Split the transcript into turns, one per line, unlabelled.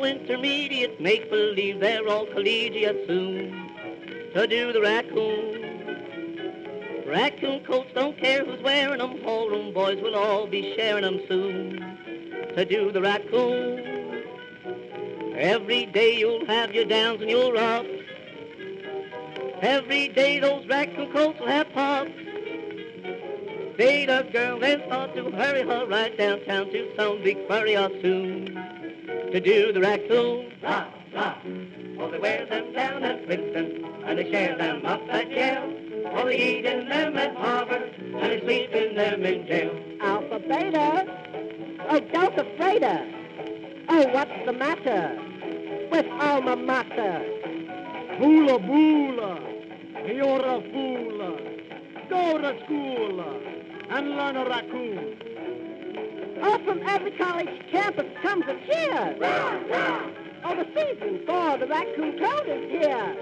Intermediate, make-believe, they're all collegiate soon to do the raccoon. Raccoon coats, don't care who's wearing them, hallroom boys will all be sharing them soon to do the raccoon. Every day you'll have your downs and your ups. Every day those raccoon coats will have pops. Bait a girl and start to hurry her right downtown to some big furry up soon to do the raccoon. Blah, blah. Oh, they wear them down at Princeton, and they share them up at Yale. Oh, they eat in them at Harvard, and they sleep in them in jail.
Alpha, beta. Oh, delta, theta. Oh, what's the matter with alma mater?
Boola, boola. You're a fool. Go to school and learn a raccoon.
Oh, from every college campus comes a cheer. Oh, the season for the raccoon toad is here.